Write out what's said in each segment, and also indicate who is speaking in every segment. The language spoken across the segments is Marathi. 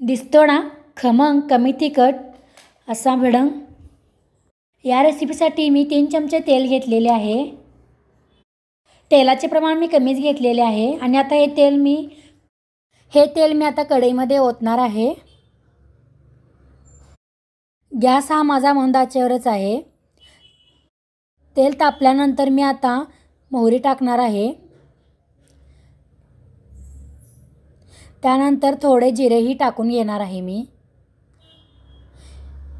Speaker 1: दिसतो ना खमंग कमी तिखट असा भडंग। या रेसिपीसाठी मी 3 चमचे तेल घेतलेले आहे। तेलाचे प्रमाण मी कमीच घेतलेले आहे आणि आता हे तेल मी आता कढईमध्ये ओतणार आहे। गॅस हा माझा मंद आचेवरच आहे। तेल तापल्यानंतर मी आता मोहरी टाकणार आहे। त्यानंतर थोडे जिरेही टाकून घेणार आहे मी।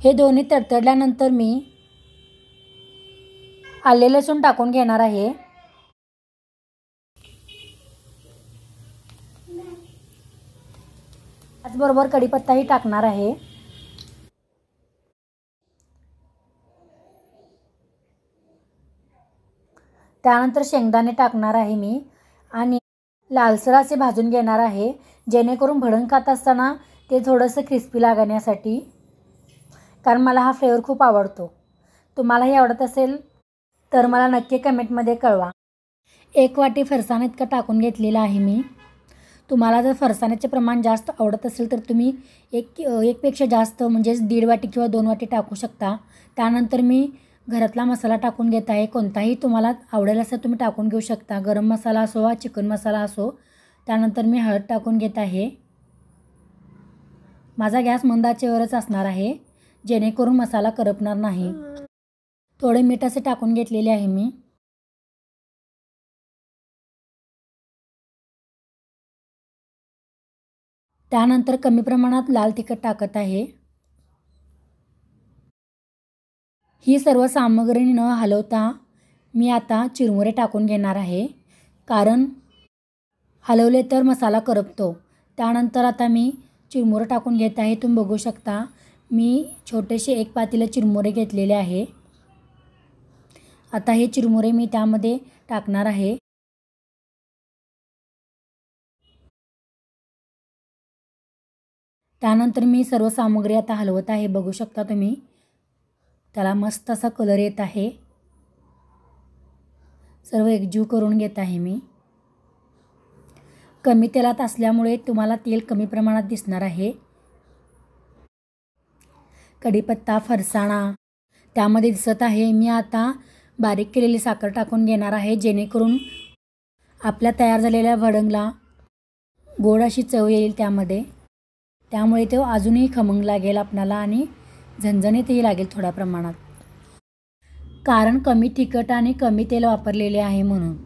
Speaker 1: हे दोन्ही तडतडल्यानंतर मी आले लसूण टाकून घेणार आहे। त्याचबरोबर कढीपत्ताही टाकणार आहे। त्यानंतर शेंगदाणे टाकणार आहे मी आणि लालसर असे भाजून घेणार आहे, जेणेकरून भडंग खात असताना ते थोडंसं क्रिस्पी लागण्यासाठी, कारण मला हा फ्लेवर खूप आवडतो। तुम्हालाही आवडत असेल तर मला नक्की कमेंटमध्ये कळवा। 1 वाटी फरसाण इतका टाकून घेतलेला आहे मी। तुम्हाला जर फरसाण्याचे प्रमाण जास्त आवडत असेल तर तुम्ही एक पेक्षा जास्त म्हणजे 1.5 वाटी किंवा 2 वाटी टाकू शकता। त्यानंतर मी घरातला मसाला टाकून घेत आहे। कोणताही तुम्हाला आवडेल असं तुम्ही टाकून घेऊ शकता, गरम मसाला असो वा चिकन मसाला असो। त्यानंतर मी हळद टाकून घेत आहे। माझा गॅस मंद आचेवरच असणार आहे, जेणेकरून मसाला करपणार नाही। थोडे मीठ असे टाकून घेतलेले आहे मी। त्यानंतर कमी प्रमाणात लाल तिखट टाकत आहे। ही सर्व सामग्री न हलवता मी आता चिरमुरे टाकून घेणार आहे, कारण हलवले तर मसाला करपतो। त्यानंतर आता मी चिरमुरे टाकून घेत आहे। तुम्ही बघू शकता मी छोटेसे 1 पातेले चिरमुरे घेतलेले आहे। आता हे चिरमुरे मी त्यामध्ये टाकणार आहे। त्यानंतर मी सर्व सामग्री आता हलवत आहे। बघू शकता तुम्ही, त्याला मस्त असा कलर येत आहे। सर्व एकजीव करून घेत आहे मी। कमी तेलात असल्यामुळे तुम्हाला तेल कमी प्रमाणात दिसणार आहे। कढीपत्ता, फरसाणा त्यामध्ये दिसत आहे। मी आता बारीक केलेली साखर टाकून घेणार आहे, जेणेकरून आपल्या तयार झालेल्या भडंगला गोड अशी चव येईल त्यामुळे तो अजूनही खमंग लागेल आपल्याला आणि झणझणीतही लागेल थोड्या प्रमाणात, कारण कमी तिखट आणि कमी तेल वापरलेले आहे म्हणून।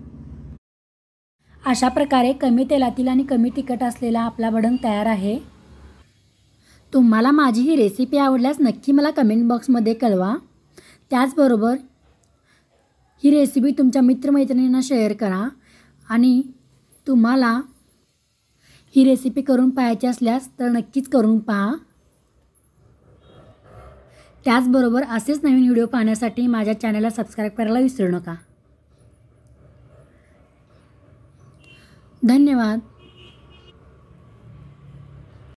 Speaker 1: अशा प्रकारे कमी तेलातील आणि कमी तिखट असलेला आपला भडंग तयार आहे। तुम्हाला माझी ही रेसिपी आवडल्यास नक्की मला कमेंट बॉक्समध्ये कळवा। त्याचबरोबर ही रेसिपी तुमच्या मित्रमैत्रिणींना शेअर करा आणि तुम्हाला ही रेसिपी करून पाहायची असल्यास तर नक्कीच करून पहा। त्याचबरोबर असेच नवीन व्हिडिओ पाहण्यासाठी माझ्या चॅनलला सबस्क्राईब करायला विसरू नका। धन्यवाद।